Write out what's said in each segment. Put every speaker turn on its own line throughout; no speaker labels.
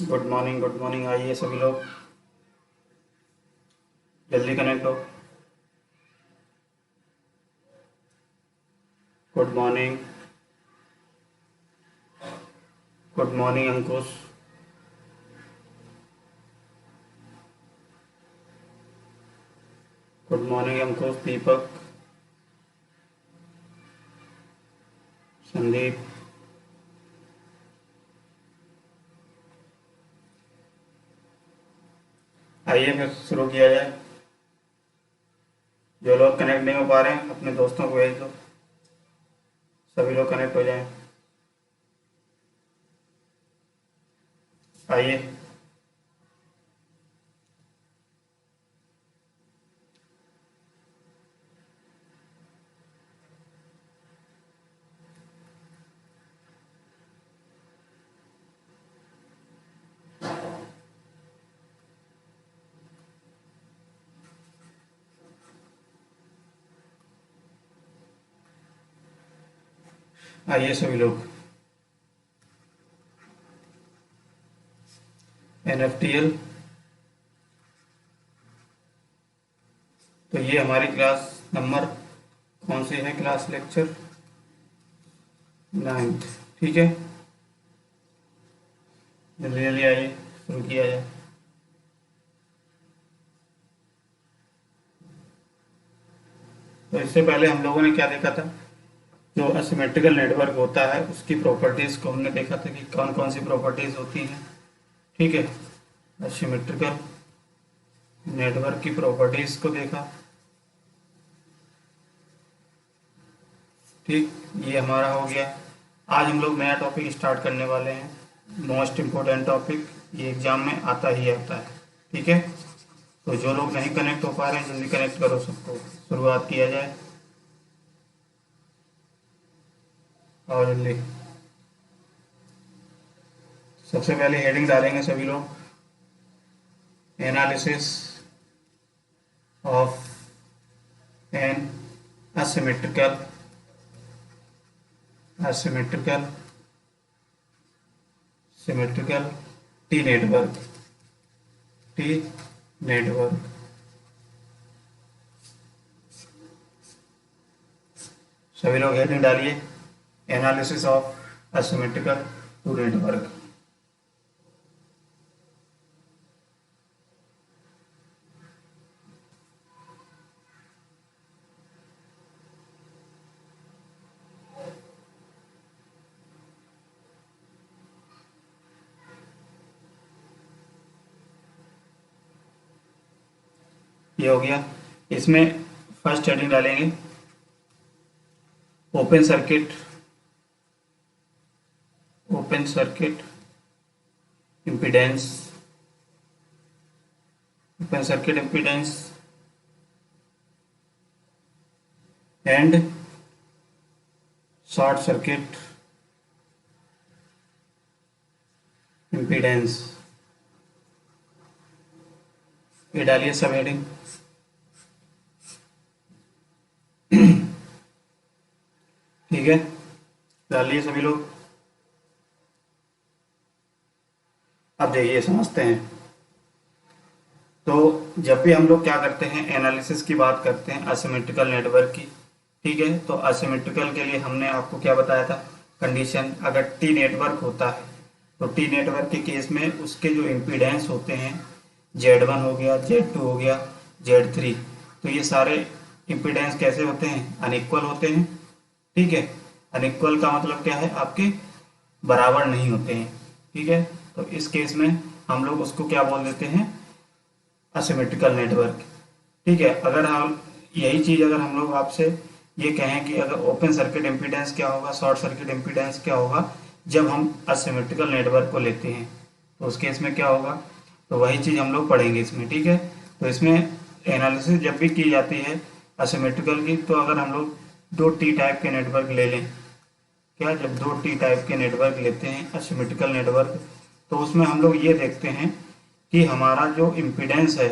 Good morning. आइए सभी लोग, जल्दी कनेक्ट हो। Good morning. गुड मॉर्निंग अंकुश। गुड मॉर्निंग अंकुश, दीपक, संदीप। आइए फिर शुरू किया जाए। जो लोग कनेक्ट नहीं हो पा रहे हैं अपने दोस्तों को भेज दो, सभी लोग कनेक्ट हो जाएं। आइए। आइए सभी लोग। NFTL, तो ये हमारी क्लास नंबर कौन सी है? Class lecture 9th। ठीक है, जल्दी जल्दी आइए, शुरू किया जाए। तो इससे पहले हम लोगों ने क्या देखा था? जो असिमेट्रिकल नेटवर्क होता है उसकी प्रॉपर्टीज को हमने देखा था कि कौन कौन सी प्रॉपर्टीज होती हैं। ठीक है, असिमेट्रिकल नेटवर्क की प्रॉपर्टीज को देखा। ठीक, ये हमारा हो गया। आज हम लोग नया टॉपिक स्टार्ट करने वाले हैं, मोस्ट इम्पोर्टेंट टॉपिक, ये एग्जाम में आता ही आता है। ठीक है, तो जो लोग नहीं कनेक्ट हो पा रहे हैं जल्दी कनेक्ट करो सबको, शुरुआत किया जाए। और जल्दी सबसे पहले हेडिंग डालेंगे सभी लोग, analysis of an asymmetrical asymmetrical symmetrical T network. सभी लोग हेडिंग डालिए, analysis of asymmetrical two network. ये हो गया। इसमें फर्स्ट हेडिंग डालेंगे, open circuit impedance, open circuit impedance and short circuit impedance. ये डालिए सब हेडिंग। ठीक है, डालिए सभी लोग। अब देखिए, समझते हैं। तो जब भी हम लोग क्या करते हैं, एनालिसिस की बात करते हैं असिमेट्रिकल नेटवर्क की। ठीक है, तो असिमेट्रिकल के लिए हमने आपको क्या बताया था कंडीशन? अगर टी नेटवर्क होता है तो टी नेटवर्क के केस में उसके जो इम्पीडेंस होते हैं, Z1 हो गया, Z2 हो गया, Z3, तो ये सारे इम्पीडेंस कैसे होते हैं? अनइक्वल होते हैं। ठीक है, अनइक्वल का मतलब क्या है? आपके बराबर नहीं होते हैं। ठीक है, तो इस केस में हम लोग उसको क्या बोल देते हैं? Asymmetrical network. ठीक है, अगर हम यही चीज अगर हम लोग आपसे ये कहें कि अगर ओपन सर्किट इम्पीडेंस क्या होगा, शॉर्ट सर्किट इम्पीडेंस क्या होगा जब हम असिमेट्रिकल नेटवर्क को लेते हैं, तो उस केस में क्या होगा? तो वही चीज हम लोग पढ़ेंगे इसमें। ठीक है, तो इसमें एनालिसिस जब भी की जाती है असिमेट्रिकल की, तो अगर हम लोग दो टी टाइप के नेटवर्क ले लें, क्या जब दो टी टाइप के नेटवर्क लेते हैं असिमेट्रिकल नेटवर्क, तो उसमें हम लोग ये देखते हैं कि हमारा जो इम्पीडेंस है,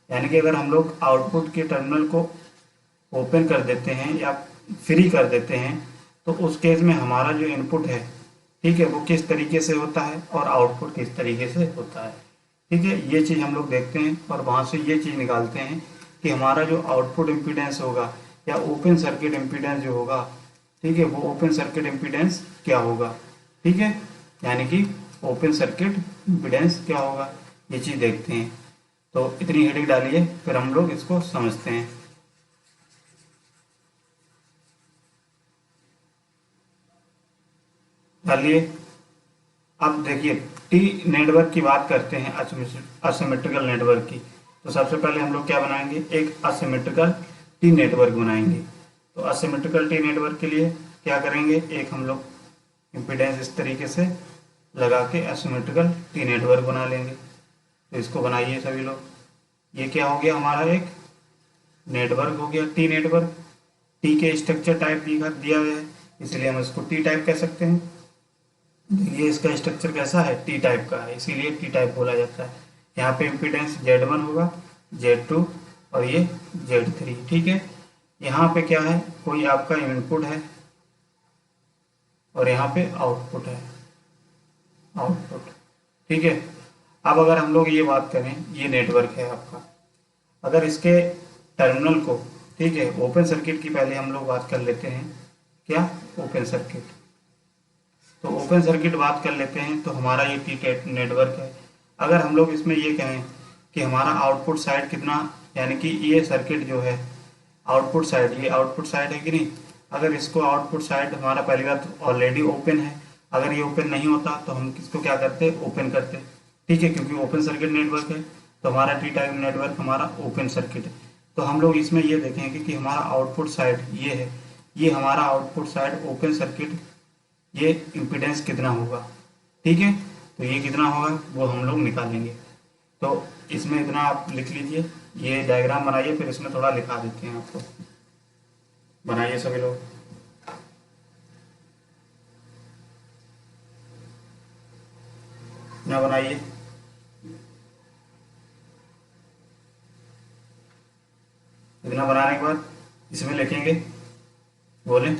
यानी कि अगर हम लोग आउटपुट के टर्मिनल को ओपन कर देते हैं या फ्री कर देते हैं, तो उस केस में हमारा जो इनपुट है, ठीक है, वो किस तरीके से होता है और आउटपुट किस तरीके से होता है। ठीक है, ये चीज़ हम लोग देखते हैं और वहाँ से ये चीज़ निकालते हैं कि हमारा जो आउटपुट इम्पीडेंस होगा या ओपन सर्किट इम्पीडेंस जो होगा, ठीक है, वो ओपन सर्किट इम्पीडेंस क्या होगा। ठीक है, यानी कि ओपन सर्किट इम्पीडेंस क्या होगा, ये चीज़ देखते हैं। तो इतनी हेडिंग डालिए, फिर हम लोग इसको समझते हैं। डालिए। अब देखिए, टी नेटवर्क की बात करते हैं, असिमेट्रिकल नेटवर्क की। तो सबसे पहले हम लोग क्या बनाएंगे, एक असिमेट्रिकल टी नेटवर्क बनाएंगे। तो असिमेट्रिकल टी नेटवर्क के लिए क्या करेंगे, एक हम लोग इम्पीडेंस इस तरीके से लगा के असिमेट्रिकल टी नेटवर्क बना लेंगे। तो इसको बनाइए सभी लोग। ये क्या हो गया, हमारा एक नेटवर्क हो गया, टी नेटवर्क। टी के स्ट्रक्चर टाइप दिया गया है, इसलिए हम इसको टी टाइप कह सकते हैं। ये इसका स्ट्रक्चर कैसा है, टी टाइप का है, इसीलिए टी टाइप बोला जाता है। यहाँ पे इम्पीडेंस Z1 होगा, Z2 और ये Z3। ठीक है, यहाँ पे क्या है, कोई आपका इनपुट है और यहाँ पे आउटपुट है, आउटपुट। ठीक है, अब अगर हम लोग ये बात करें, ये नेटवर्क है आपका, अगर इसके टर्मिनल को, ठीक है, ओपन सर्किट की पहले हम लोग बात कर लेते हैं, क्या, ओपन सर्किट। तो ओपन सर्किट बात कर लेते हैं, तो हमारा ये टी नेटवर्क है। अगर हम लोग इसमें ये कहें कि हमारा आउटपुट साइड कितना, यानी कि ये सर्किट जो है आउटपुट साइड, ये आउटपुट साइड है कि नहीं, अगर इसको आउटपुट साइड हमारा पहली बात ऑलरेडी ओपन है, अगर ये ओपन नहीं होता तो हम किसको क्या करते, ओपन करते। ठीक है, क्योंकि ओपन सर्किट नेटवर्क है, तो हमारा टी टाइप नेटवर्क हमारा ओपन सर्किट है। तो हम लोग इसमें ये देखेंगे कि हमारा आउटपुट साइड ये है, ये हमारा आउटपुट साइड ओपन सर्किट, ये इम्पीडेंस कितना होगा। ठीक है, तो ये कितना होगा वो हम लोग निकालेंगे। तो इसमें इतना आप लिख लीजिए, ये डायग्राम बनाइए, फिर इसमें थोड़ा लिखा देते हैं आपको। बनाइए सभी लोग। इतना बनाइए। इतना बनाने के बाद इसमें लिखेंगे, बोलें।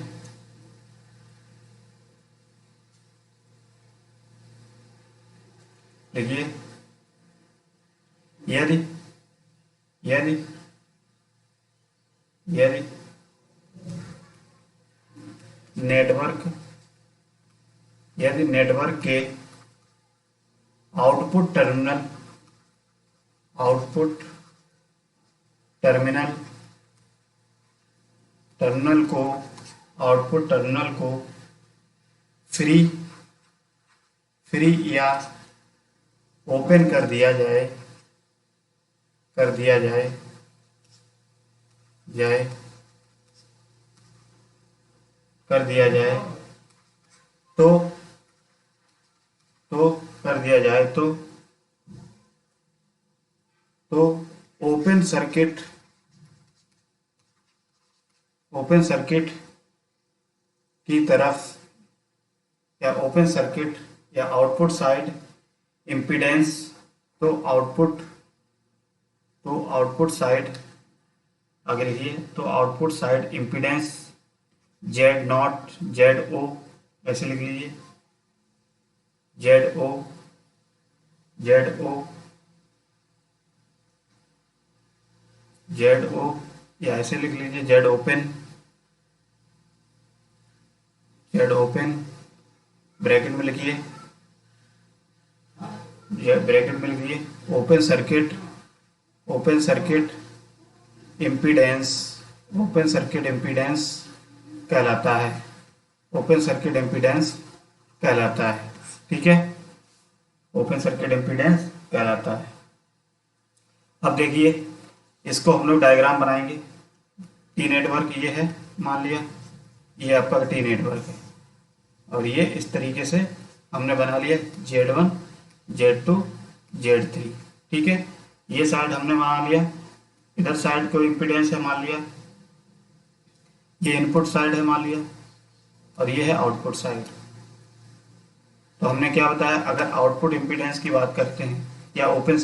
देखिए, यदि यदि यदि नेटवर्क यदि नेटवर्क के output terminal output terminal terminal को आउटपुट टर्मिनल को फ्री फ्री या ओपन कर दिया जाए जाए कर दिया जाए तो कर दिया जाए तो ओपन सर्किट की तरफ, या ओपन सर्किट या आउटपुट साइड इम्पीडेंस, तो आउटपुट साइड, आगे लिखिए, तो output side impedance Z0 ZO, ऐसे लिख लीजिए, ZO या ऐसे लिख लीजिए Z ओपन ब्रैकेट में लिखिए, ब्रैकेट में लिखिए ओपन सर्किट इम्पीडेंस कहलाता है, ओपन सर्किट इम्पीडेंस कहलाता है। ठीक है, ओपन सर्किट इम्पीडेंस कहलाता है। अब देखिए, इसको हम लोग डायग्राम बनाएंगे। टी नेटवर्क ये है, मान लिया ये आपका टी नेटवर्क है, और ये इस तरीके से हमने बना लिया Z1 Z2 Z3। ठीक है, ये साइड हमने बना लिया, इधर साइड को इम्पीडेंस है मान लिया, ये इनपुट साइड है मान लिया, और ये है आउटपुट साइड। तो हमने क्या बताया, अगर आउटपुट इम्पीडेंस की बात करते हैं या ओपन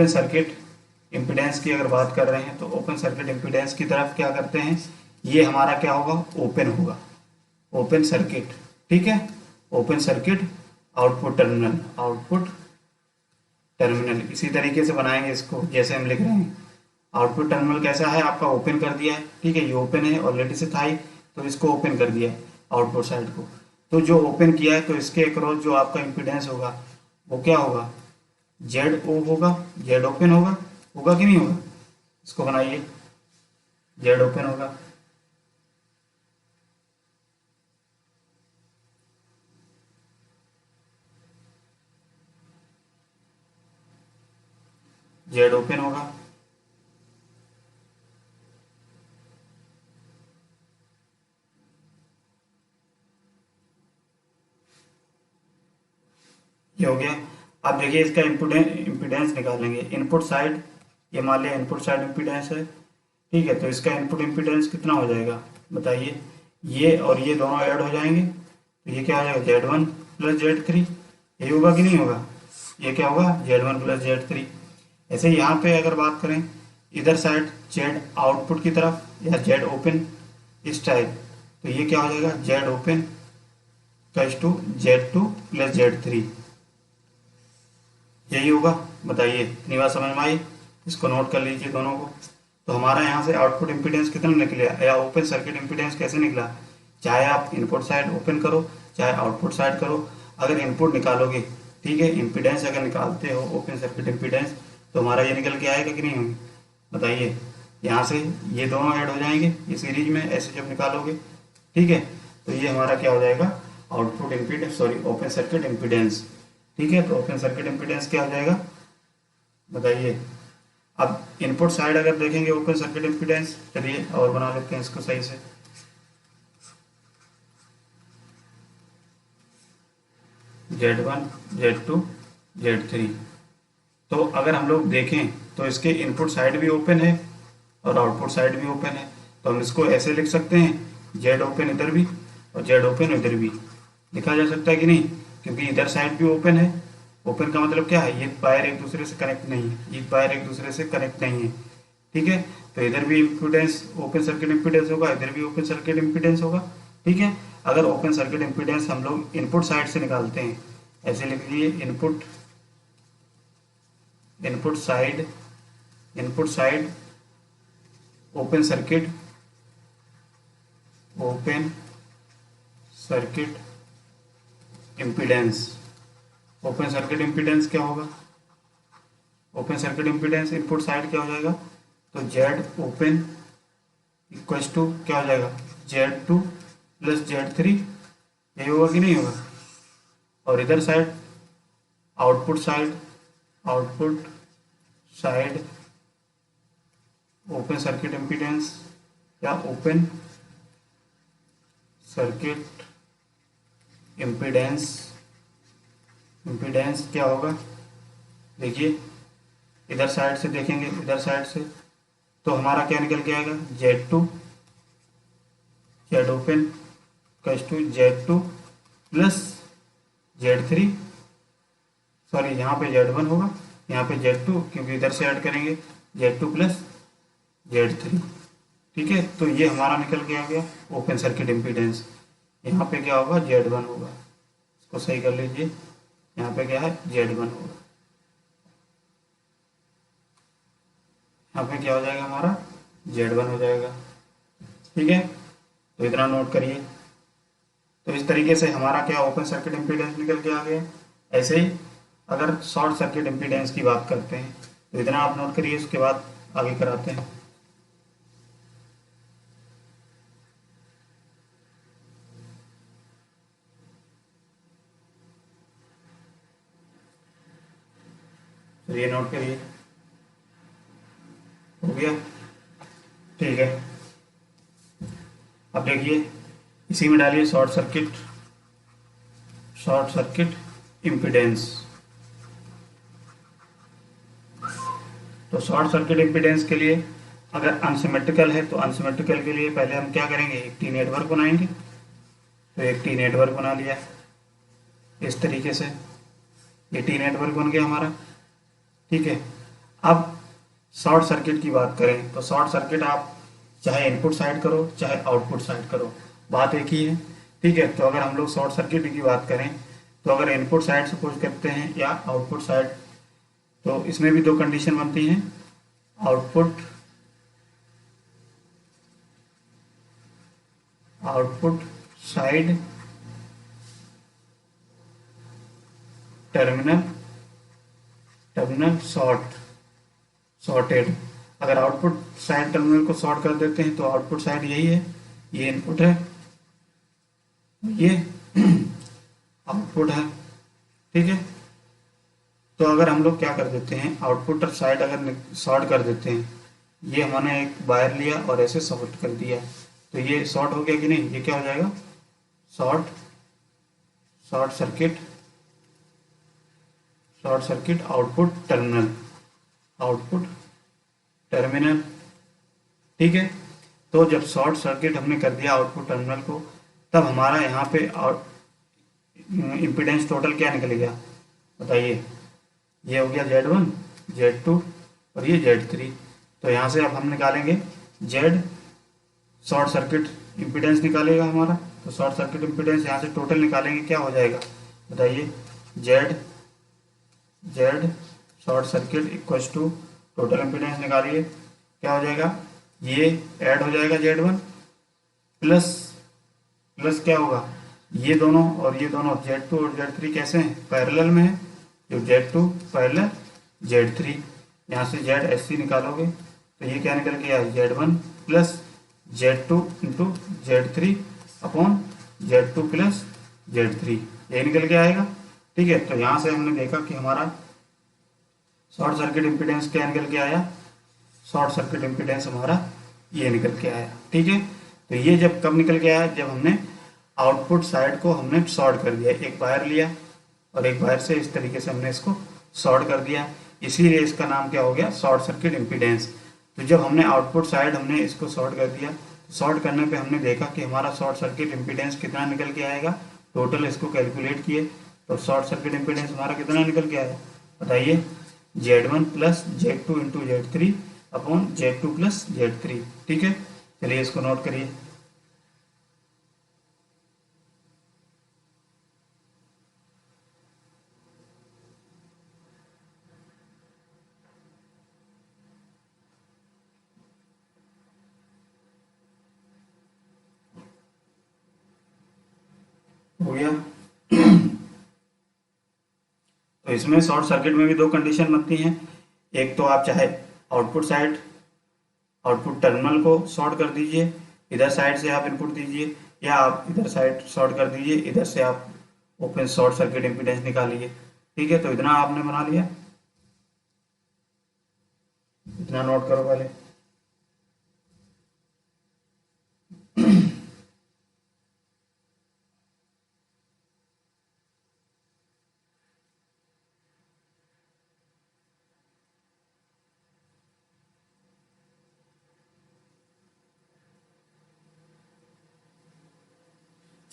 सर्किट इम्पीडेंस की अगर बात कर रहे हैं, तो ओपन सर्किट इम्पीडेंस की तरफ क्या करते हैं, ये हमारा क्या होगा, ओपन होगा, ओपन सर्किट। ठीक है, ओपन सर्किट आउटपुट टर्मिनल इसी तरीके से बनाएंगे इसको, जैसे हम लिख रहे हैं। आउटपुट टर्मिनल कैसा है आपका, ओपन कर दिया है, ठीक है, ये ओपन है ऑलरेडी से था ही, तो इसको ओपन कर दिया है आउटपुट साइड को। तो जो ओपन किया है तो इसके अक्रॉस जो आपका इम्पीडेंस होगा वो क्या होगा, जेड ओ होगा, जेड ओपन होगा, होगा कि नहीं होगा, इसको बनाइए, जेड ओपन होगा, जेड ओपन होगा, ये हो गया। अब देखिए इसका इम्पीडेंस निकालेंगे, इनपुट साइड, ये मान लिया इनपुट साइड इम्पीडेंस है, ठीक है, तो इसका इनपुट इम्पीडेंस कितना हो जाएगा बताइए, ये और ये दोनों ऐड हो जाएंगे, तो ये क्या हो जाएगा, Z1 प्लस Z3, यही होगा कि नहीं होगा, ये क्या होगा, Z1 प्लस Z3। ऐसे ही यहाँ पे अगर बात करें इधर साइड Z आउटपुट की तरफ या Z ओपन इस टाइप, तो ये क्या हो जाएगा, Z open plus two Z2 plus Z3, यही होगा, बताइए इतनी बात समझ में आई, इसको नोट कर लीजिए दोनों को। तो हमारा यहाँ से आउटपुट इम्पीडेंस कितना निकला या ओपन सर्किट इम्पीडेंस कैसे निकला, चाहे आप इनपुट साइड ओपन करो चाहे आउटपुट साइड करो, अगर इनपुट निकालोगे, ठीक है, इम्पीडेंस अगर निकालते हो ओपन सर्किट इम्पीडेंस, तो हमारा ये निकल के आएगा कि नहीं होगी, बताइए, यहाँ से ये दोनों ऐड हो जाएंगे ये सीरीज में ऐसे जब निकालोगे, ठीक है, तो ये हमारा क्या हो जाएगा, output impedance, sorry open circuit impedance, ठीक है, तो ओपन सर्किट इम्पीडेंस क्या हो जाएगा बताइए। अब इनपुट साइड अगर देखेंगे ओपन सर्किट इम्पीडेंस, चलिए और बना लेते हैं इसको सही से, Z1 Z2 Z3। तो अगर हम लोग देखें तो इसके इनपुट साइड भी ओपन है और आउटपुट साइड भी ओपन है, तो हम इसको ऐसे लिख सकते हैं, जेड ओपन इधर भी और जेड ओपन इधर भी लिखा जा सकता है कि नहीं, क्योंकि इधर साइड भी ओपन है, ओपन का मतलब क्या है, ये वायर एक दूसरे से कनेक्ट नहीं है, ये वायर एक दूसरे से कनेक्ट नहीं है, ठीक है, तो इधर भी इम्पीडेंस ओपन सर्किट इम्पीडेंस होगा, इधर भी ओपन सर्किट इम्पीडेंस होगा, ठीक है। अगर ओपन सर्किट इम्पीडेंस हम लोग इनपुट साइड से निकालते हैं, ऐसे लिख लीजिए, input side open circuit impedance, open circuit impedance क्या होगा, open circuit impedance input side क्या हो जाएगा, तो जेड ओपन इक्वल्स टू क्या हो जाएगा, Z2 प्लस Z3, यही होगा कि नहीं होगा। और इधर side output side open circuit impedance या ओपन सर्किट इम्पीडेंस क्या होगा, देखिए इधर साइड से देखेंगे, इधर साइड से तो हमारा क्या निकल के आएगा, Z2 जेड ओपन कस to Z2 plus Z3, sorry यहाँ पे Z1 होगा, यहाँ पे Z2, क्योंकि इधर से ऐड करेंगे Z2 प्लस Z3, ठीक है, तो ये हमारा निकल के आ गया ओपन सर्किट इम्पीडेंस। यहाँ पे क्या होगा, Z1 होगा, इसको सही कर लीजिए, यहाँ पे क्या है, Z1 होगा, यहाँ पे क्या हो जाएगा हमारा, Z1 हो जाएगा, ठीक है, तो इतना नोट करिए। तो इस तरीके से हमारा क्या ओपन सर्किट इम्पीडेंस निकल के आ गया। ऐसे ही अगर शॉर्ट सर्किट इम्पीडेंस की बात करते हैं तो इतना आप नोट करिए, उसके बाद आगे कराते हैं। तो ये नोट करिए, हो गया, ठीक है। अब देखिए इसी में डालिए शॉर्ट सर्किट इम्पीडेंस। तो शॉर्ट सर्किट इम्पीडेंस के लिए अगर अनसिमेट्रिकल है तो अनसिमेट्रिकल के लिए पहले हम क्या करेंगे, एक टी नेटवर्क बनाएंगे। तो एक टी नेटवर्क बना लिया इस तरीके से, ये टी नेटवर्क बन गया हमारा, ठीक है। अब शॉर्ट सर्किट की बात करें तो शॉर्ट सर्किट आप चाहे इनपुट साइड करो चाहे आउटपुट साइड करो, बात एक ही है, ठीक है, तो अगर हम लोग शॉर्ट सर्किट की बात करें तो अगर इनपुट साइड सपोज करते हैं या आउटपुट साइड, तो इसमें भी दो कंडीशन बनती हैं। Output output side terminal terminal shorted. अगर आउटपुट साइड टर्मिनल को शॉर्ट कर देते हैं तो आउटपुट साइड यही है, ये इनपुट है, ये आउटपुट है। ठीक है, तो अगर हम लोग क्या कर देते हैं, आउटपुट साइड अगर शॉर्ट कर देते हैं, ये हमने एक वायर लिया और ऐसे शॉर्ट कर दिया, तो ये शॉर्ट हो गया कि नहीं, ये क्या हो जाएगा, short short circuit short circuit output terminal. ठीक है, तो जब शॉर्ट सर्किट हमने कर दिया आउटपुट टर्मिनल को, तब हमारा यहाँ पे इम्पीडेंस टोटल क्या निकल गया बताइए, ये हो गया Z1 Z2 और ये Z3। तो यहाँ से अब हम निकालेंगे Z शॉर्ट सर्किट इम्पीडेंस निकालेगा हमारा, तो शॉर्ट सर्किट इम्पीडेंस यहाँ से टोटल निकालेंगे, क्या हो जाएगा बताइए, Z short circuit equals to total impedance निकालिए, क्या हो जाएगा, ये ऐड हो जाएगा Z1 प्लस प्लस क्या होगा, ये दोनों और ये दोनों Z2 और Z3 कैसे हैं, पैरेलल में है, जो Z2 पैरेलल Z3, यहाँ से ZSC निकालोगे तो ये क्या निकल गया, Z1 plus Z2 into Z3 upon Z2 plus Z3, ये निकल के आएगा। ठीक है, तो यहाँ से हमने देखा कि हमारा शॉर्ट सर्किट इम्पीडेंस क्या निकल के आया, शॉर्ट सर्किट इम्पीडेंस हमारा ये निकल के आया। ठीक है, तो ये जब कब निकल के आया, जब हमने आउटपुट साइड को हमने शॉर्ट कर दिया, एक वायर लिया और एक वायर से इस तरीके से हमने इसको शॉर्ट कर दिया, इसीलिए इसका नाम क्या हो गया, शॉर्ट सर्किट इम्पीडेंस। तो जब हमने आउटपुट साइड हमने इसको शॉर्ट कर दिया, तो शॉर्ट करने पे हमने देखा कि हमारा शॉर्ट सर्किट इम्पीडेंस कितना निकल के आएगा, टोटल इसको कैलकुलेट किए तो शॉर्ट सर्किट इम्पीडेंस हमारा कितना निकल के आया बताइए, Z1 plus Z2 into Z3 upon Z2 plus Z3। ठीक है, चलिए इसको नोट करिए। हो गया। तो इसमें शॉर्ट सर्किट में भी दो कंडीशन बनती हैं, एक तो आप चाहे आउटपुट साइड आउटपुट टर्मिनल को शॉर्ट कर दीजिए, इधर साइड से आप इनपुट दीजिए, या आप इधर साइड शॉर्ट कर दीजिए, इधर से आप ओपन शॉर्ट सर्किट इम्पीडेंस निकालिए। ठीक है, तो इतना आपने बना लिया, इतना नोट करो पहले।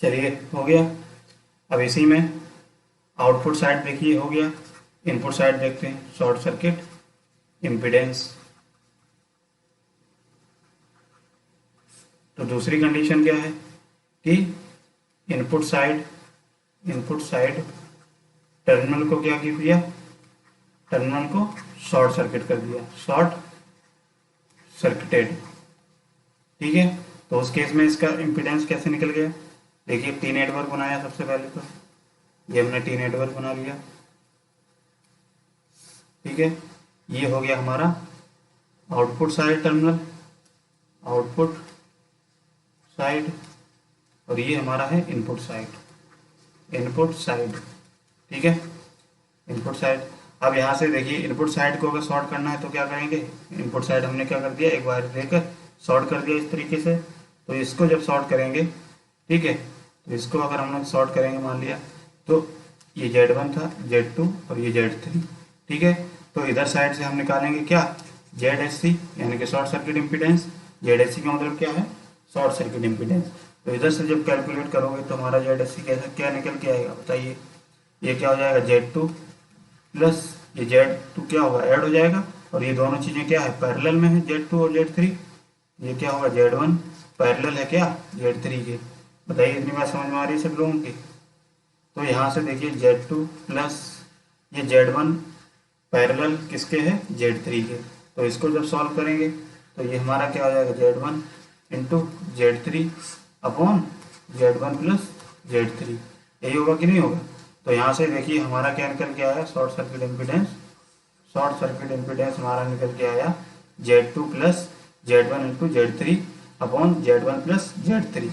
चलिए हो गया। अब इसी में आउटपुट साइड देखिए हो गया, इनपुट साइड देखते हैं, शॉर्ट सर्किट इम्पीडेंस। तो दूसरी कंडीशन क्या है कि इनपुट साइड टर्मिनल को क्या किया, टर्मिनल को शॉर्ट सर्किट कर दिया, शॉर्ट सर्किटेड। ठीक है, तो उस केस में इसका इम्पीडेंस कैसे निकल गया, देखिए टी नेटवर्क बनाया, सबसे पहले तो ये हमने टी नेटवर्क बना लिया। ठीक है, ये हो गया हमारा output side terminal, output side, और ये हमारा है इनपुट साइड। ठीक है, इनपुट साइड। अब यहाँ से देखिए इनपुट साइड को अगर शॉर्ट करना है तो क्या करेंगे, इनपुट साइड हमने क्या कर दिया, एक वायर लेकर शॉर्ट कर दिया इस तरीके से। तो इसको जब शॉर्ट करेंगे, ठीक है, तो इसको अगर हम लोग शॉर्ट करेंगे, मान लिया तो ये Z1 था, Z2 और ये Z3। ठीक है, तो इधर साइड से हम निकालेंगे क्या, ZSC यानी कि शॉर्ट सर्किट इम्पीडेंस। ZSC का मतलब क्या है, शॉर्ट सर्किट इम्पीडेंस। तो इधर से जब कैलकुलेट करोगे तो हमारा ZSC कैसे क्या निकल के आएगा बताइए, ये क्या हो जाएगा, Z2 प्लस ये Z2 क्या होगा, ऐड हो जाएगा, और ये दोनों चीज़ें क्या है, पैरेलल में है, Z2 और Z3। ये क्या होगा, Z1 पैरेलल है क्या Z3 के, बताइए इतनी बात समझ में आ रही है सब लोगों की। तो यहाँ से देखिए Z2 प्लस ये Z1 पैरेलल किसके है, Z3 के। तो इसको जब सॉल्व करेंगे तो ये हमारा क्या हो जाएगा, Z1 into Z3 upon Z1 plus Z3, यही होगा कि नहीं होगा। तो यहाँ से देखिए हमारा क्या निकल के आया, short circuit impedance, short circuit impedance हमारा निकल के आया Z2 plus Z1 into Z3 upon Z1 plus Z3।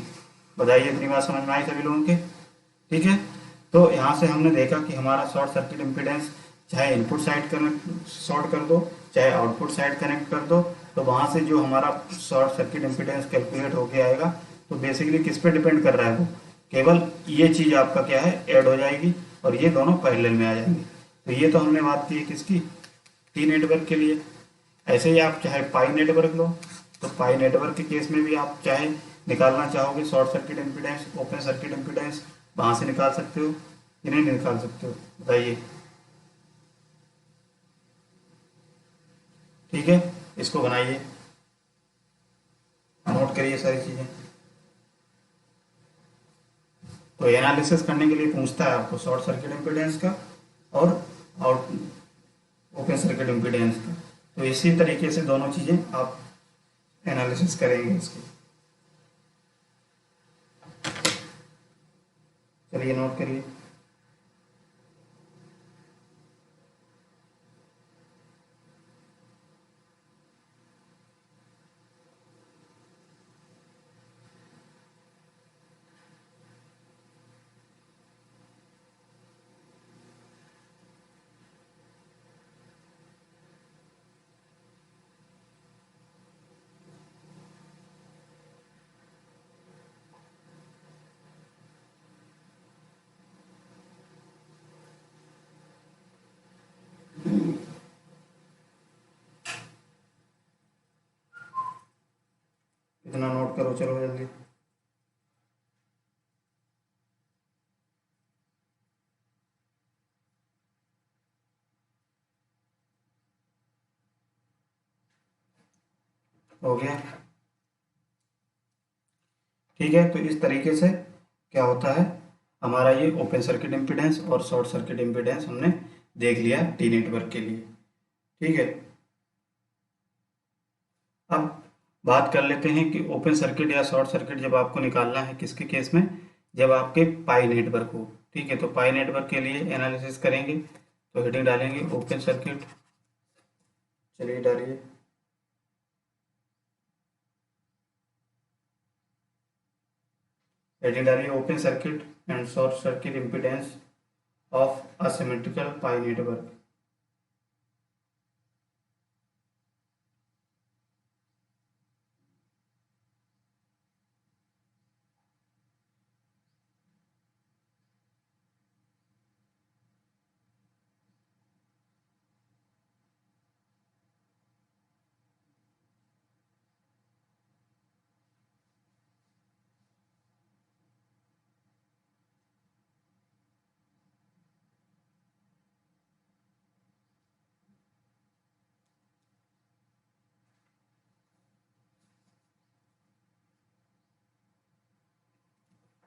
बताइए इतनी बात समझ में आई सभी लोगों के, ठीक है। तो यहाँ से हमने देखा कि हमारा शॉर्ट सर्किट इम्पीडेंस चाहे इनपुट साइड कनेक्ट शॉर्ट कर दो चाहे आउटपुट साइड कनेक्ट कर दो, तो वहाँ से जो हमारा शॉर्ट सर्किट इम्पीडेंस कैलकुलेट होके आएगा, तो बेसिकली किस पे डिपेंड कर रहा है वो, केवल ये चीज़ आपका क्या है ऐड हो जाएगी और ये दोनों पैरेलल में आ जाएंगे। तो ये तो हमने बात की है किसकी, टी नेटवर्क के लिए। ऐसे ही आप चाहे पाई नेटवर्क लो, तो पाई नेटवर्क के केस में भी आप चाहे निकालना चाहोगे short circuit impedance open circuit impedance, वहां से निकाल सकते हो कि नहीं निकाल सकते हो, बताइए। ठीक है, इसको बनाइए, नोट करिए सारी चीजें। तो एनालिसिस करने के लिए पूछता है आपको शॉर्ट सर्किट इम्पीडेंस का और आउट ओपन सर्किट इम्पीडेंस का, तो इसी तरीके से दोनों चीजें आप एनालिसिस करेंगे इसकी। चलिए नोट करिए। इतना नोट करो, चलो जल्दी। हो गया, ठीक है। तो इस तरीके से क्या होता है, हमारा ये ओपन सर्किट इम्पीडेंस और शॉर्ट सर्किट इम्पीडेंस हमने देख लिया टी नेटवर्क के लिए, ठीक है। अब बात कर लेते हैं कि ओपन सर्किट या शॉर्ट सर्किट जब आपको निकालना है किसके केस में, जब आपके पाई नेटवर्क हो, ठीक है। तो पाई नेटवर्क के लिए एनालिसिस करेंगे, तो हेडिंग डालेंगे ओपन सर्किट, चलिए डालिए। हेडिंग डालिए open circuit and short circuit impedance of asymmetrical pi network.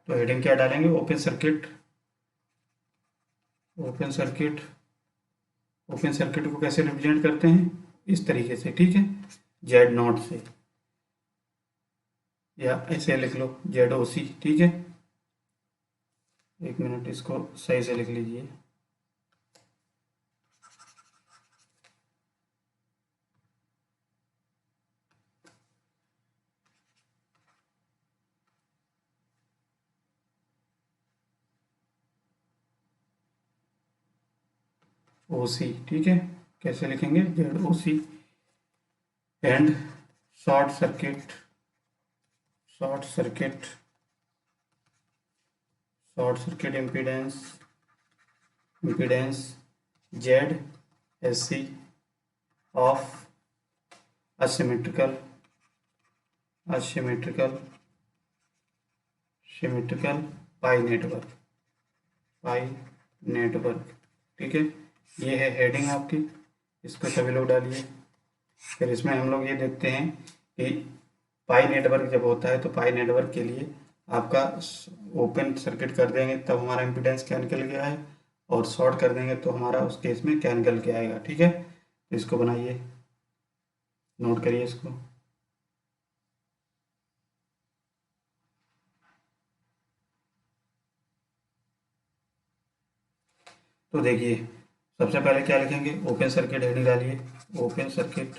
तो हेडिंग क्या डालेंगे, open circuit, open circuit. Open circuit को कैसे रिप्रेजेंट करते हैं, इस तरीके से, ठीक है, जेड नॉट से, या ऐसे लिख लो जेड ओ सी, ठीक है। एक मिनट, इसको सही से लिख लीजिए। ओ सी, ठीक है, कैसे लिखेंगे, Z O C. And short circuit, short circuit, short circuit impedance, impedance Z S C of asymmetrical, asymmetrical, symmetrical pi network, pi network, ठीक है। ये है हेडिंग आपकी, इसको सभी लोग डालिए। फिर इसमें हम लोग ये देखते हैं कि पाई नेटवर्क जब होता है तो पाई नेटवर्क के लिए आपका ओपन सर्किट कर देंगे तब हमारा इम्पीडेंस क्या निकल के आए, और शॉर्ट कर देंगे तो हमारा उस केस में क्या निकल के आएगा। ठीक है, तो इसको बनाइए, नोट करिए इसको। तो देखिए, सबसे पहले क्या लिखेंगे, ओपन सर्किट हेडिंग डालिए, open circuit,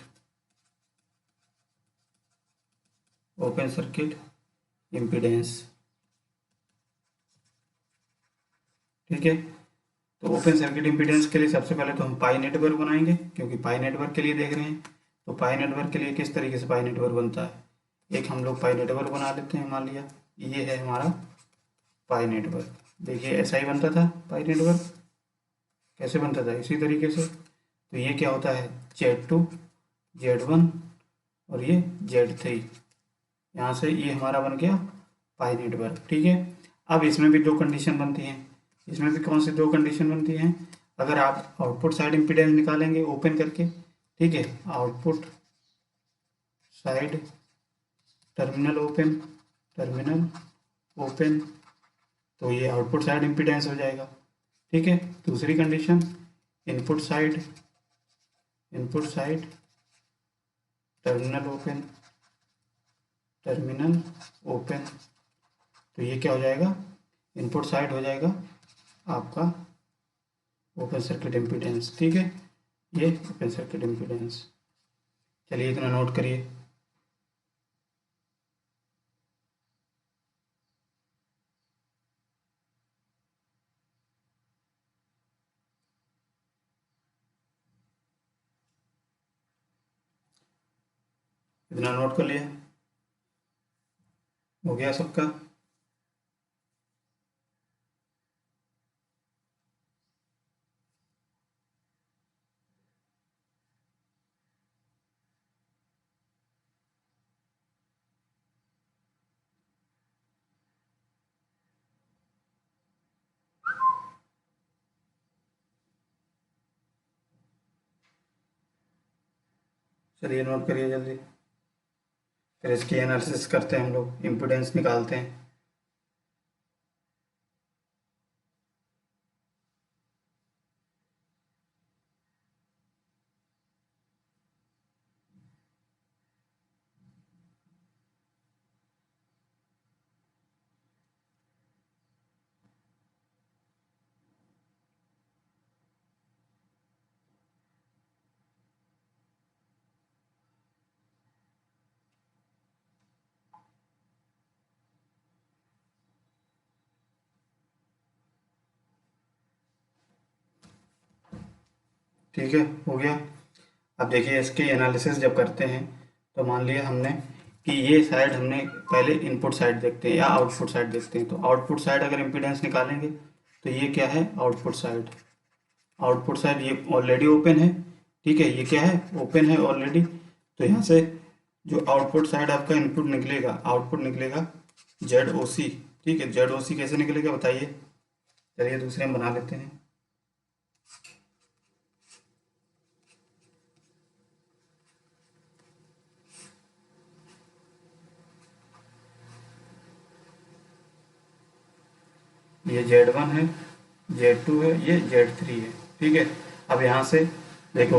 open circuit impedance. ठीक है, तो ओपन सर्किट इम्पीडेंस के लिए सबसे पहले तो हम पाई नेटवर्क बनाएंगे, क्योंकि पाई नेटवर्क के लिए देख रहे हैं। तो पाई नेटवर्क के लिए किस तरीके से पाई नेटवर्क बनता है, एक हम लोग पाई नेटवर्क बना लेते हैं। मान लिया ये है हमारा पाई नेटवर्क। देखिए ऐसा ही बनता था पाई नेटवर्क। कैसे बनता था, इसी तरीके से। तो ये क्या होता है, Z2, Z1 और ये Z3। यहाँ से ये हमारा बन गया पाई नेटवर्क। ठीक है, अब इसमें भी दो कंडीशन बनती हैं। इसमें भी कौन सी दो कंडीशन बनती हैं, अगर आप आउटपुट साइड इम्पीडेंस निकालेंगे ओपन करके, ठीक है, output side terminal open, terminal open, तो ये आउटपुट साइड इम्पीडेंस हो जाएगा। ठीक है, दूसरी condition, input side, input side terminal open, terminal open, तो ये क्या हो जाएगा, इनपुट साइड हो जाएगा आपका ओपन सर्किट इम्पीडेंस। ठीक है, ये ओपन सर्किट इम्पीडेंस। चलिए इतना नोट करिए। इतना नोट कर लिया, हो गया सबका। चलिए नोट करिए जल्दी, फिर इसकी एनालिसिस करते हैं, हम लोग इम्पीडेंस निकालते हैं। ठीक है, हो गया। अब देखिए इसके एनालिसिस जब करते हैं, तो मान लिया हमने कि ये साइड हमने पहले इनपुट साइड देखते हैं या आउटपुट साइड देखते हैं। तो आउटपुट साइड अगर इम्पीडेंस निकालेंगे तो ये क्या है, आउटपुट साइड। आउटपुट साइड ये ऑलरेडी ओपन है। ठीक है, ये क्या है, ओपन है ऑलरेडी। तो यहाँ से जो आउटपुट साइड आपका इनपुट निकलेगा, आउटपुट निकलेगा ZOC। ठीक है, ZOC कैसे निकलेगा बताइए। चलिए दूसरे हम बना लेते हैं। ये Z1 है, Z2 है, ये Z3 है। ठीक है, अब यहाँ से देखो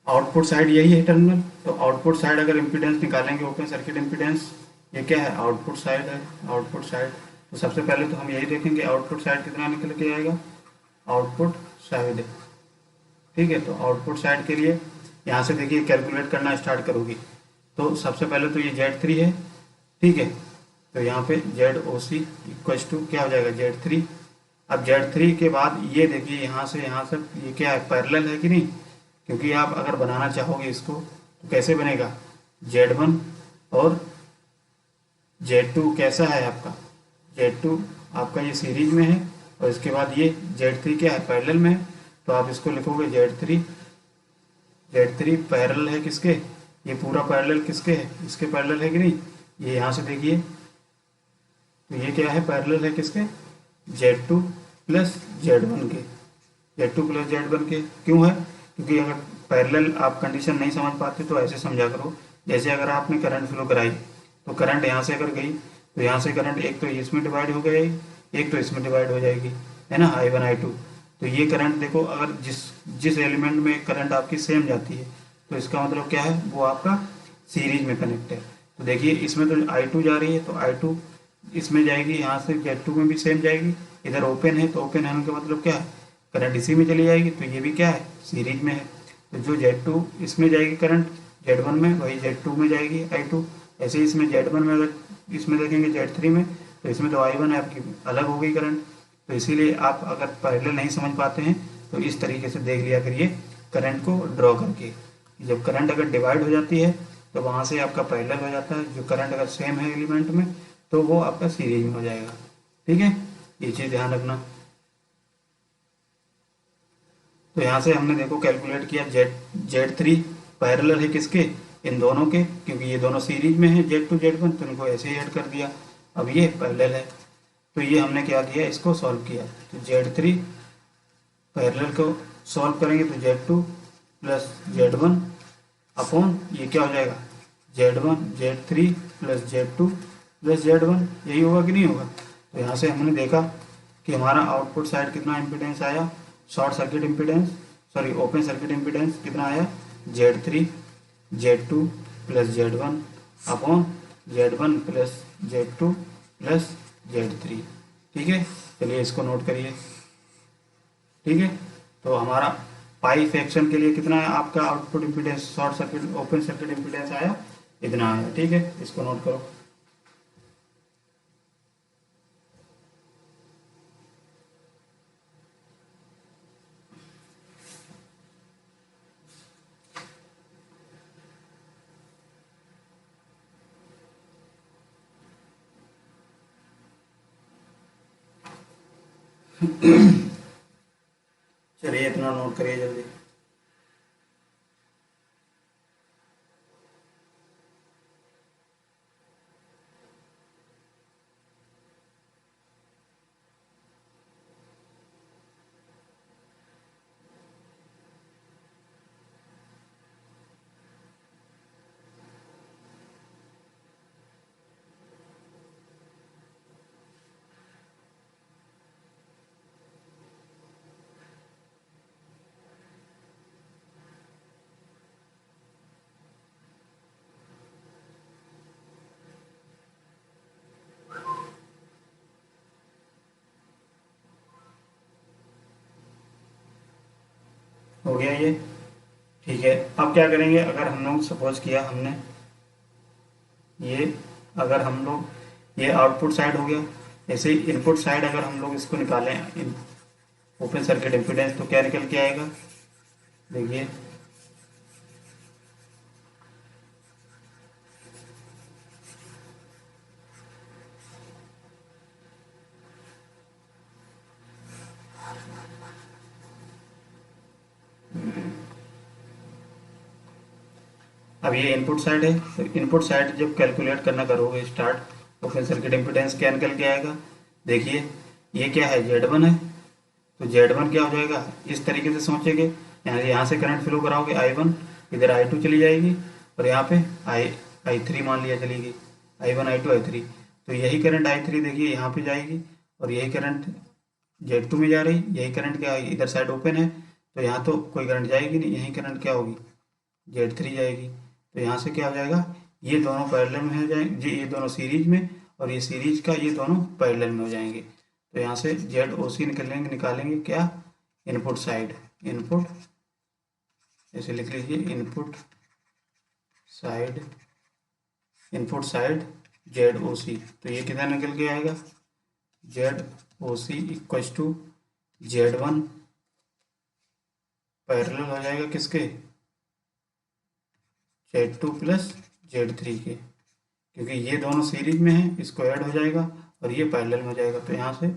आउटपुट साइड यही है टर्मिनल। तो आउटपुट साइड अगर इम्पीडेंस निकालेंगे, ओपन सर्किट इम्पीडेंस, ये क्या है, आउटपुट साइड है, आउटपुट साइड। तो सबसे पहले तो हम यही देखेंगे आउटपुट साइड कितना निकल के आएगा, आउटपुट साइड। ठीक है, तो आउटपुट साइड के लिए यहाँ से देखिए कैलकुलेट करना स्टार्ट करोगी। तो सबसे पहले तो ये Z3 है। ठीक है, तो यहाँ पे ZOC इक्वल्स टू क्या हो जाएगा, Z3। अब Z3 के बाद ये देखिए यहाँ से यहाँ तक ये क्या है, पैरेलल है कि नहीं, क्योंकि आप अगर बनाना चाहोगे इसको तो कैसे बनेगा, Z1 और Z2 कैसा है आपका, Z2 आपका ये सीरीज में है, और इसके बाद ये Z3 क्या है, पैरेलल में है। तो आप इसको लिखोगे Z3, Z3 पैरेलल है किसके, ये पूरा पैरेलल किसके है, इसके पैरेलल है कि नहीं। ये यहाँ से देखिए, तो ये क्या है, पैरेलल है किसके, Z2 प्लस Z1 के, Z2 प्लस Z1 के। क्यों है, क्योंकि अगर पैरेलल आप कंडीशन नहीं समझ पाते तो ऐसे समझा करो, जैसे अगर आपने करंट फ्लो कराई, तो करंट यहाँ से अगर गई तो यहाँ से करंट एक तो इसमें डिवाइड हो गई, एक तो इसमें डिवाइड हो जाएगी, है ना, I1 I2। तो ये करंट देखो, अगर जिस जिस एलिमेंट में करंट आपकी सेम जाती है तो इसका मतलब क्या है, वो आपका सीरीज में कनेक्ट है। तो देखिए इसमें तो I2 जा रही है, तो I2 इसमें जाएगी, यहाँ से Z2 में भी सेम जाएगी। इधर ओपन है तो ओपन होने का मतलब क्या है, करंट इसी में चली जाएगी, तो ये भी क्या है, सीरीज में है। तो जो Z2 इसमें जाएगी करंट Z1 में, वही Z2 में जाएगी I2। ऐसे ही इसमें Z1 में, अगर इसमें देखेंगे Z3 में, तो इसमें तो I1 है आपकी, अलग हो गई करंट। तो इसीलिए आप अगर पैरेलल नहीं समझ पाते हैं तो इस तरीके से देख लिया करिए करंट को ड्रॉ करके। जब करंट अगर डिवाइड हो जाती है तो वहाँ से आपका पैरेलल हो जाता है, जो करंट अगर सेम है एलिमेंट में तो वो आपका सीरीज में हो जाएगा। ठीक है, ये चीज़ ध्यान रखना। तो यहाँ से हमने देखो कैलकुलेट किया, Z3 पैरेलल है किसके, इन दोनों के, क्योंकि ये दोनों सीरीज में है Z2 Z1, तो इनको ऐसे ही ऐड कर दिया। अब ये पैरेलल है, तो ये हमने क्या किया, इसको सॉल्व किया। तो Z3 पैरेलल को सॉल्व करेंगे तो Z2 प्लस Z1 अपॉन ये क्या हो जाएगा, Z1 Z3 plus Z2 plus Z1, यही होगा कि नहीं होगा। तो यहाँ से हमने देखा कि हमारा आउटपुट साइड कितना इम्पिडेंस आया, short circuit impedance, sorry open circuit impedance कितना आया, Z3 Z2 plus Z1 upon Z1 plus Z2 plus Z3। ठीक है, चलिए इसको नोट करिए। ठीक है, तो हमारा पाई फ्रैक्शन के लिए कितना है आपका output impedance, short circuit open circuit impedance आया, इतना आया। ठीक है, इसको नोट करो। चलिए इतना नोट करिए जल्दी। हो गया ये। ठीक है, अब क्या करेंगे, अगर हम लोग सपोज किया हमने ये, अगर हम लोग ये आउटपुट साइड हो गया, ऐसे ही इनपुट साइड अगर हम लोग इसको निकालें ओपन सर्किट इम्पीडेंस, तो क्या निकल के आएगा, देखिए अब ये इनपुट साइड है, तो इनपुट साइड जब कैलकुलेट करना करोगे स्टार्ट, ओपन सर्किट इम्पीडेंस क्या निकल के आएगा, देखिए ये क्या है, Z1 है, तो Z1 क्या हो जाएगा, इस तरीके से सोचेंगे, यहाँ से करंट फ्लो कराओगे I1, इधर I2 चली जाएगी, और यहाँ पे I3 मान लिया चलेगी, I1 I2 I3। तो यही करंट I3 देखिए यहाँ पे जाएगी, और यही करंट Z2 में जा रही, यही करंट क्या है, इधर साइड ओपन है, तो यहाँ तो कोई करंट जाएगी नहीं, यही करंट क्या होगी, Z3 जाएगी। तो यहाँ से क्या हो जाएगा, ये दोनों पैरेलल में हो जाएंगे, ये दोनों सीरीज में, और ये सीरीज का ये दोनों पैरेलल में हो जाएंगे। तो यहाँ से ZOC निकालेंगे क्या, इनपुट साइड, इनपुट ऐसे लिख लीजिए, साइड इनपुट साइड ZOC। तो ये कितना निकल के आएगा, ZOC equals to Z1 parallel हो जाएगा किसके, Z2 प्लस Z3 के, क्योंकि ये दोनों सीरीज में है, इसको ऐड हो जाएगा और ये पैरेलल में हो जाएगा। तो यहाँ से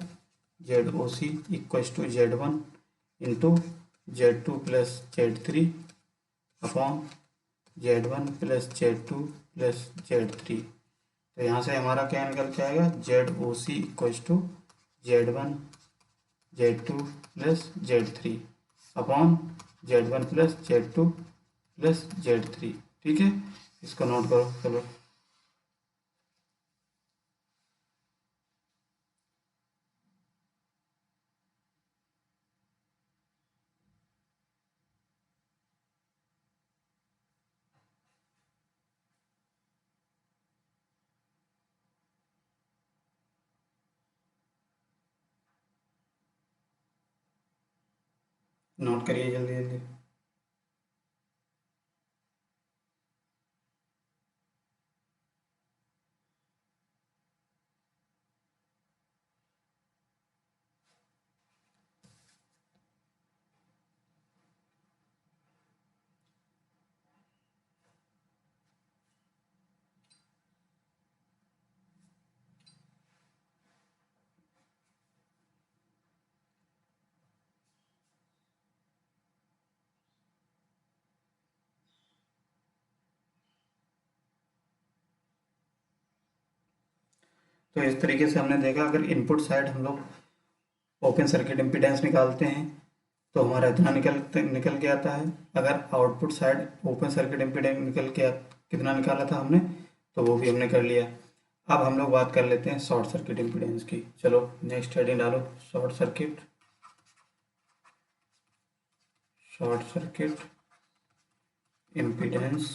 ZOC equals to Z1 into Z2 plus Z3 upon Z1 plus Z2 plus Z3। तो यहाँ से हमारा क्या निकल के आएगा, ZOC equals to Z1 Z2 plus Z3 upon Z1 plus Z2 plus Z3। ठीक है, इसको नोट करो। चलो नोट करिए जल्दी जल्दी। तो इस तरीके से हमने देखा, अगर इनपुट साइड हम लोग ओपन सर्किट इम्पीडेंस निकालते हैं तो हमारा इतना निकल के आता है। अगर output side open circuit impedance कितना निकाला था हमने, तो वो भी हमने कर लिया। अब हम लोग बात कर लेते हैं शॉर्ट सर्किट इम्पीडेंस की। चलो नेक्स्ट हेडिंग डालो, short circuit. Short circuit impedance,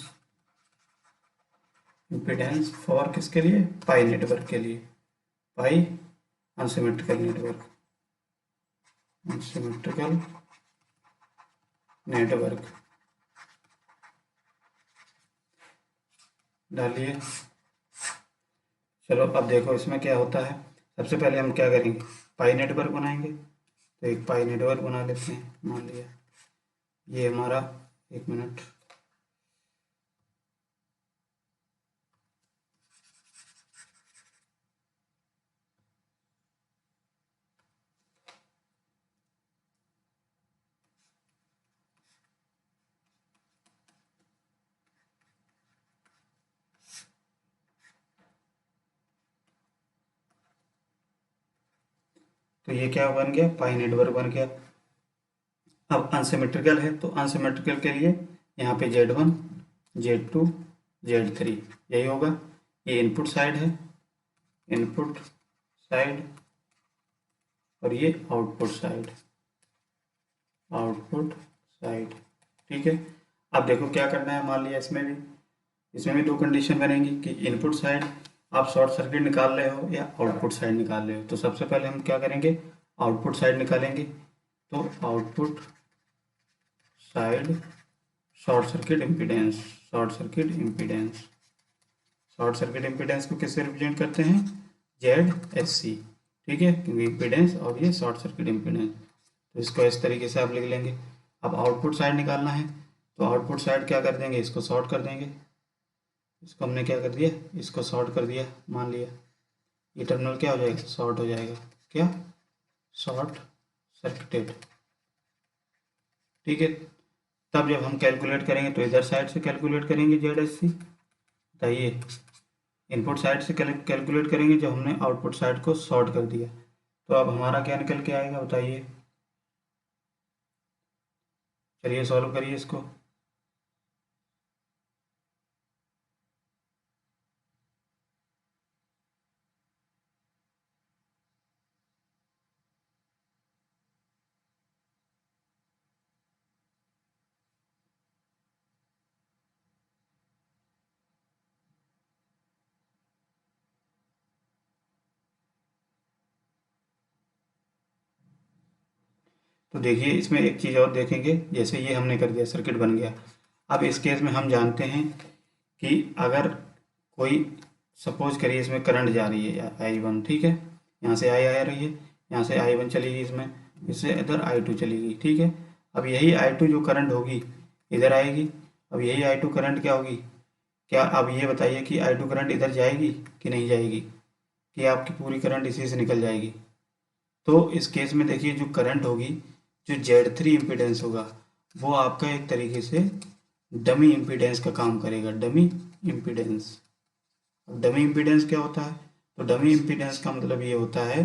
impedance for किसके लिए? पाई नेटवर्क के लिए, पाई अनसिमेट्रिकल नेटवर्क, अनसिमेट्रिकल नेटवर्क डालिए। चलो अब देखो इसमें क्या होता है। सबसे पहले हम क्या करेंगे, पाई नेटवर्क बनाएंगे। तो एक पाई नेटवर्क बना लेते हैं। मान लिया ये हमारा, एक मिनट, तो ये क्या बन गया, पाई नेटवर्क बन गया। अब अनसिमेट्रिकल है तो अनसिमेट्रिकल के लिए यहाँ पे Z1, Z2, Z3 यही होगा। ये इनपुट साइड है, इनपुट साइड, और ये आउटपुट साइड, आउटपुट साइड। ठीक है। अब देखो क्या करना है, मान लिया इसमें भी दो कंडीशन बनेंगी कि इनपुट साइड आप शॉर्ट सर्किट निकाल रहे हो या आउटपुट साइड निकाल रहे हो। तो सबसे पहले हम क्या करेंगे, आउटपुट साइड निकालेंगे। तो output side short circuit impedance, short circuit impedance, short circuit impedance को किससे रिप्रेजेंट करते हैं? ZSC। ठीक है, क्योंकि इम्पीडेंस और ये शॉर्ट सर्किट इम्पीडेंस, तो इसको इस तरीके से आप लिख लेंगे। अब आउटपुट साइड निकालना है तो आउटपुट साइड क्या कर देंगे, इसको शॉर्ट कर देंगे। इसको हमने क्या कर दिया, इसको शॉर्ट कर दिया। मान लिया ये टर्मिनल क्या हो जाएगा, शॉर्ट हो जाएगा। क्या? Short circuited. ठीक है। तब जब हम कैलकुलेट करेंगे तो इधर साइड से कैलकुलेट करेंगे ZSC। बताइए, इनपुट साइड से कैलकुलेट करेंगे जब हमने आउटपुट साइड को शॉर्ट कर दिया। तो अब हमारा क्या निकल के आएगा बताइए। चलिए सॉल्व करिए इसको। तो देखिए इसमें एक चीज़ और देखेंगे, जैसे ये हमने कर दिया, सर्किट बन गया। अब इस केस में हम जानते हैं कि अगर कोई, सपोज करिए इसमें करंट जा रही है I1, ठीक है, यहाँ से आई आ रही है, यहाँ से I1 चलेगी, इसमें इससे इधर I2 चलेगी। ठीक है। अब यही I2 जो करंट होगी इधर आएगी। अब यही I2 करंट क्या होगी, क्या अब ये बताइए कि I2 करंट इधर जाएगी कि नहीं जाएगी, कि आपकी पूरी करंट इसी से निकल जाएगी। तो इस केस में देखिए जो करंट होगी, जो Z3 इम्पीडेंस होगा, वो आपका एक तरीके से डमी इम्पीडेंस का काम करेगा। Dummy impedance. अब डमी इम्पीडेंस क्या होता है, तो डमी इम्पीडेंस का मतलब ये होता है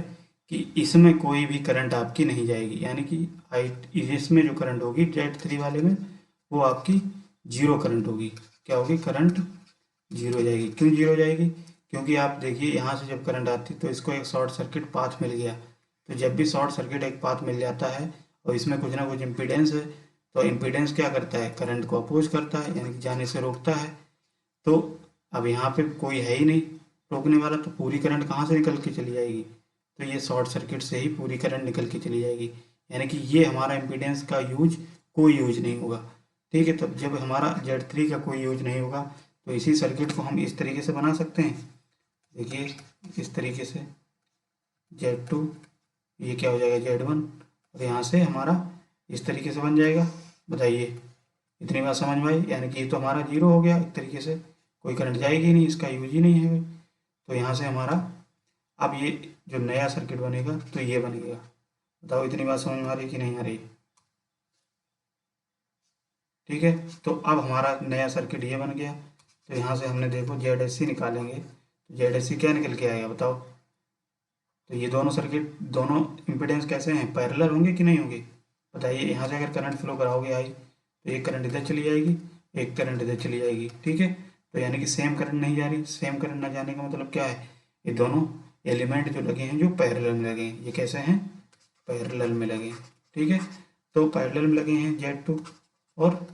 कि इसमें कोई भी करंट आपकी नहीं जाएगी, यानी कि आई इसमें जो करंट होगी Z3 वाले में, वो आपकी जीरो करंट होगी। क्या होगी, करंट जीरो हो जाएगी। क्यों जीरो हो जाएगी, क्योंकि आप देखिए यहाँ से जब करंट आती है तो इसको एक शॉर्ट सर्किट पाथ मिल गया। तो जब भी शॉर्ट सर्किट एक पाथ मिल जाता है और इसमें कुछ ना कुछ इम्पीडेंस है, तो इम्पीडेंस क्या करता है, करंट को अपोज करता है, यानी कि जाने से रोकता है। तो अब यहाँ पे कोई है ही नहीं रोकने वाला, तो पूरी करंट कहाँ से निकल के चली जाएगी, तो ये शॉर्ट सर्किट से ही पूरी करंट निकल के चली जाएगी। यानी कि ये हमारा इम्पीडेंस का यूज कोई यूज नहीं होगा। ठीक है, तो जब हमारा Z3 का कोई यूज नहीं होगा तो इसी सर्किट को हम इस तरीके से बना सकते हैं। देखिए इस तरीके से Z2, ये क्या हो जाएगा Z1, और यहाँ से हमारा इस तरीके से बन जाएगा। बताइए इतनी बात समझ में आई? यानी कि ये तो हमारा जीरो हो गया, एक तरीके से कोई करंट जाएगी नहीं, इसका यूज ही नहीं है। तो यहाँ से हमारा अब ये जो नया सर्किट बनेगा तो ये बनेगा। बताओ इतनी बात समझ में आ रही कि नहीं आ रही? ठीक है, तो अब हमारा नया सर्किट ये बन गया। तो यहाँ से हमने देखो ZSC निकालेंगे तो ZSC क्या निकल के आएगा बताओ? तो ये दोनों सर्किट, दोनों इम्पिडेंस कैसे हैं, पैरेलल होंगे कि नहीं होंगे? बताइए, यहाँ से अगर करंट फ्लो कराओगे आई तो एक करंट इधर चली जाएगी, एक करंट इधर चली जाएगी। ठीक है, तो यानी कि सेम करंट नहीं जा रही। सेम करंट ना जाने का मतलब क्या है, ये दोनों एलिमेंट जो लगे हैं जो पैरेलल में लगे हैं, ये कैसे हैं, पैरेलल में लगे हैं। ठीक है, तो पैरेलल में लगे हैं Z2 और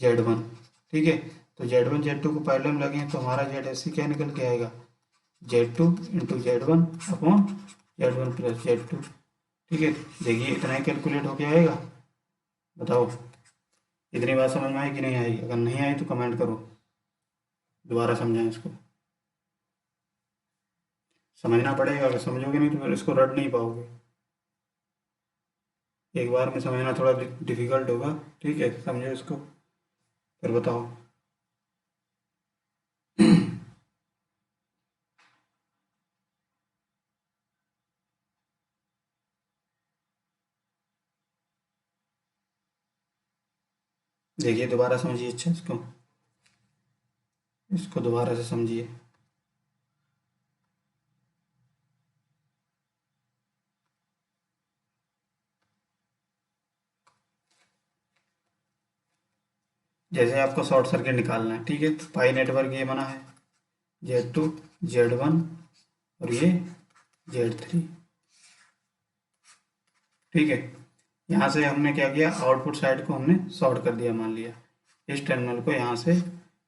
Z1। ठीक है, तो Z1 Z2 को पैरेलल में लगे हैं तो हमारा ZSC क्या निकल के आएगा, Z2 into Z1 upon Z1 plus Z2। ठीक है, देखिए इतना ही कैलकुलेट होके आएगा। बताओ इतनी बात समझ में आई कि नहीं आई? अगर नहीं आई तो कमेंट करो, दोबारा समझाएं इसको। समझना पड़ेगा, अगर समझोगे नहीं तो फिर इसको रट नहीं पाओगे। एक बार में समझना थोड़ा डिफिकल्ट होगा। ठीक है, समझो इसको फिर बताओ। देखिए दोबारा समझिए, अच्छा इसको, इसको दोबारा से समझिए। जैसे आपको शॉर्ट सर्किट निकालना है, ठीक है, तो पाई नेटवर्क ये बना है Z2 Z1 और ये Z3। ठीक है, यहाँ से हमने क्या किया, आउटपुट साइड को हमने शॉर्ट कर दिया। मान लिया इस टर्मिनल को यहाँ से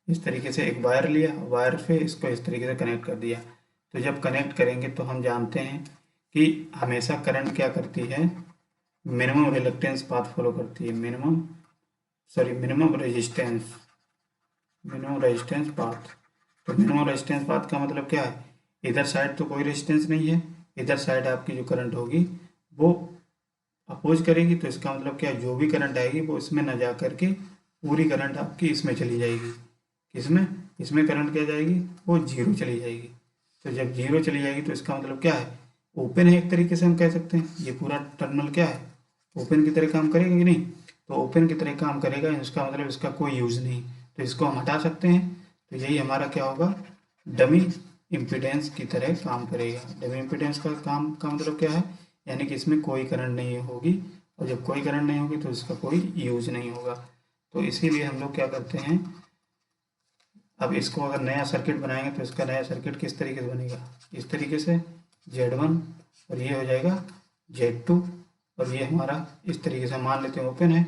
इस तरीके से एक वायर लिया, वायर पे इसको इस तरीके से कनेक्ट कर दिया। तो जब कनेक्ट करेंगे तो हम जानते हैं कि हमेशा करंट क्या करती है, मिनिमम रिलक्टेंस पाथ फॉलो करती है। Minimum resistance, minimum resistance path. तो मिनिमम रेजिस्टेंस पाथ का मतलब क्या है, इधर साइड तो कोई रेजिस्टेंस नहीं है, इधर साइड आपकी जो करंट होगी वो अपोज करेगी। तो इसका मतलब क्या है, जो भी करंट आएगी वो इसमें ना जा करके पूरी करंट आपकी इसमें चली जाएगी। किसमें, इसमें करंट क्या जाएगी, वो जीरो चली जाएगी। तो जब जीरो चली जाएगी तो इसका मतलब क्या है, ओपन है, एक तरीके से हम कह सकते हैं। ये पूरा टर्मिनल क्या है, ओपन की तरह काम करेगा कि नहीं? तो ओपन की तरह काम करेगा, इसका मतलब इसका कोई यूज़ नहीं, तो इसको हम हटा सकते हैं। तो यही हमारा क्या होगा, डमी इम्पिडेंस की तरह काम करेगा। डमी इम्पिडेंस का काम का मतलब क्या है, यानी कि इसमें कोई करंट नहीं होगी, और जब कोई करंट नहीं होगी तो इसका कोई यूज नहीं होगा। तो इसीलिए हम लोग क्या करते हैं, अब इसको अगर नया सर्किट बनाएंगे तो इसका नया सर्किट किस तरीके से बनेगा, इस तरीके से Z1 और ये हो जाएगा Z2, और ये हमारा इस तरीके से मान लेते हैं ओपन है,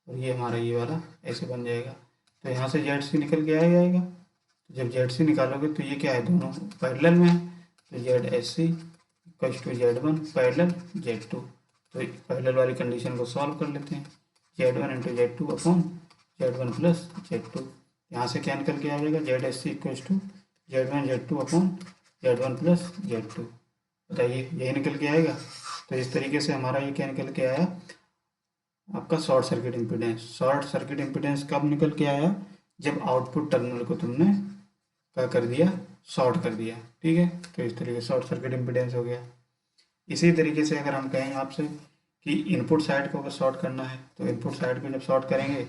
और ये हमारा ये वाला ऐसे बन जाएगा। तो यहाँ से ZC निकल के आएगा। तो जब ZC निकालोगे तो ये क्या है, दोनों पैरेलल में है। तो ZSC equals to Z1 parallel Z2। तो पैरेलल वाली कंडीशन को सॉल्व कर लेते हैं, Z1 into Z2 upon Z1 plus Z2। यहाँ से क्या निकल के आ जाएगा, ZSC equals to Z1 Z2 upon Z1 plus Z2। बताइए यही निकल के आएगा। तो इस तरीके से हमारा ये क्या निकल के आया, आपका short circuit impedance. Short circuit impedance कब निकल के आया, जब आउटपुट टर्मिनल को तुमने क्या कर दिया, शॉर्ट कर दिया। ठीक है, तो इस तरीके से शॉर्ट सर्किट इम्पीडेंस हो गया। इसी तरीके से अगर हम कहें आपसे कि इनपुट साइड को अगर शॉर्ट करना है, तो इनपुट साइड को जब शॉर्ट करेंगे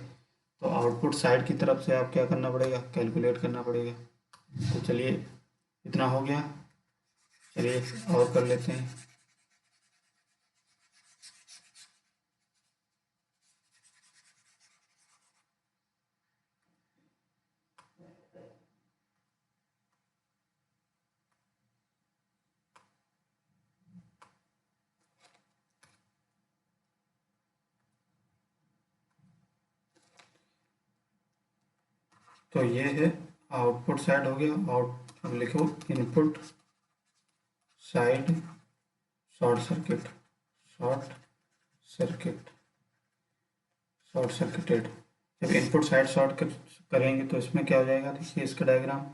तो आउटपुट साइड की तरफ से आप क्या करना पड़ेगा, कैलकुलेट करना पड़ेगा। तो चलिए इतना हो गया, चलिए और कर लेते हैं। तो ये है आउटपुट साइड हो गया। अब लिखो input side short circuit, short circuit short circuited. जब इनपुट साइड करेंगे तो इसमें क्या हो जाएगा, देखिए इसका डायग्राम,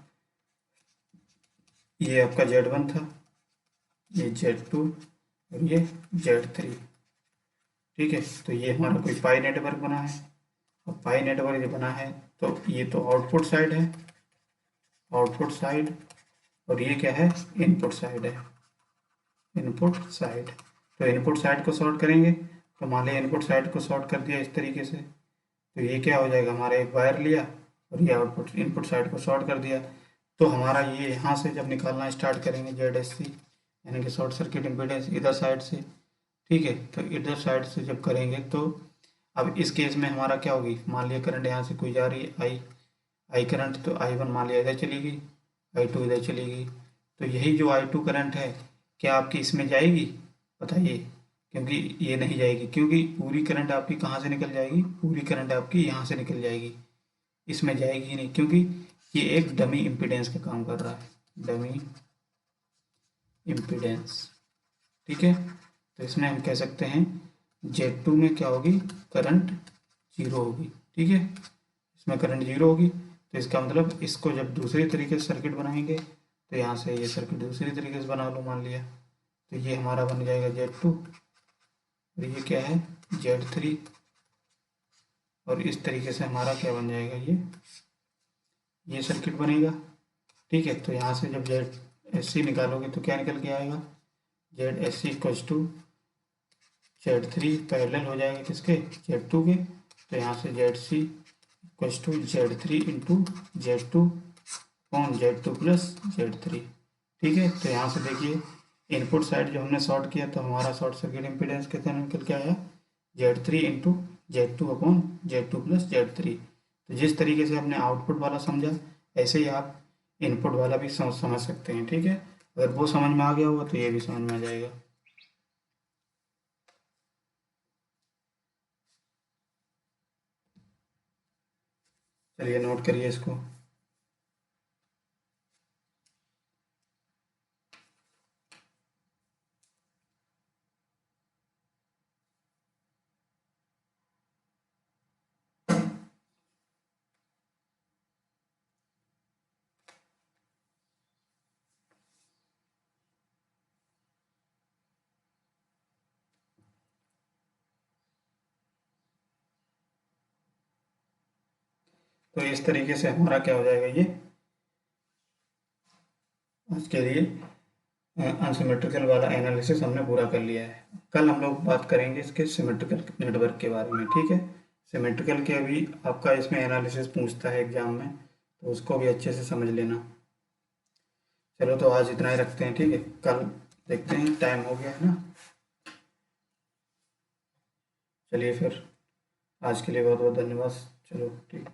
ये आपका Z1 था, ये Z2 और ये Z3। ठीक है, तो ये हमारा कोई पाई नेटवर्क बना है। और पाई नेटवर्क जो बना है तो ये तो आउटपुट साइड है, आउटपुट साइड, और ये क्या है, इनपुट साइड है, इनपुट साइड। तो इनपुट साइड को सॉर्ट करेंगे, तो मान लिया इनपुट साइड को सॉर्ट कर दिया इस तरीके से, तो ये क्या हो जाएगा, हमारा एक वायर लिया और ये आउटपुट इनपुट साइड को शॉर्ट कर दिया। तो हमारा ये यहाँ से जब निकालना स्टार्ट करेंगे ZSC, यानी कि शॉर्ट सर्किट इम्पीडेंस इधर साइड से, ठीक है, तो इधर साइड से जब करेंगे तो अब इस केस में हमारा क्या होगी, मान लिया करंट यहाँ से कोई जा रही है आई करंट, तो I1 मान लिया इधर चली गई, I2 इधर चली गई। तो यही जो I2 करंट है क्या आपकी इसमें जाएगी, बताइए, क्योंकि ये नहीं जाएगी, क्योंकि पूरी करंट आपकी कहाँ से निकल जाएगी, पूरी करंट आपकी यहाँ से निकल जाएगी, इसमें जाएगी ही नहीं, क्योंकि ये एक डमी इम्पीडेंस का काम कर रहा है, डमी इम्पीडेंस। ठीक है, तो इसमें हम कह सकते हैं Z2 में क्या होगी, करंट जीरो होगी। ठीक है, इसमें करंट जीरो होगी, तो इसका मतलब इसको जब दूसरे तरीके से सर्किट बनाएंगे तो यहाँ से ये सर्किट दूसरी तरीके से बना लो, मान लिया, तो ये हमारा बन जाएगा Z2 और ये क्या है Z3, और इस तरीके से हमारा क्या बन जाएगा, ये सर्किट बनेगा। ठीक है, तो यहाँ से जब ZSC निकालोगे तो क्या निकल के आएगा, ZSC equals to Z3 parallel हो जाएगा किसके, Z2 के, तो यहाँ से ZC equals to Z3 into Z2 on Z2 plus Z3। ठीक है, तो यहाँ से देखिए इनपुट साइड जो हमने शॉर्ट किया तो हमारा शॉर्ट सर्किट इम्पीडेंस कितना निकल के आया, Z3 into Z2 upon Z2 plus Z3। तो जिस तरीके से हमने आउटपुट वाला समझा, ऐसे ही आप इनपुट वाला भी समझ सकते हैं। ठीक है, अगर वो समझ में आ गया होगा तो ये भी समझ में आ जाएगा। चलिए नोट करिए इसको। तो इस तरीके से हमारा क्या हो जाएगा, ये आज के लिए अनसिमेट्रिकल वाला एनालिसिस हमने पूरा कर लिया है। कल हम लोग बात करेंगे इसके सिमेट्रिकल नेटवर्क के बारे में। ठीक है, सिमेट्रिकल के अभी आपका इसमें एनालिसिस पूछता है एग्जाम में, तो उसको भी अच्छे से समझ लेना। चलो तो आज इतना ही रखते हैं, ठीक है, कल देखते हैं, टाइम हो गया है ना। चलिए फिर आज के लिए बहुत बहुत धन्यवाद। चलो ठीक।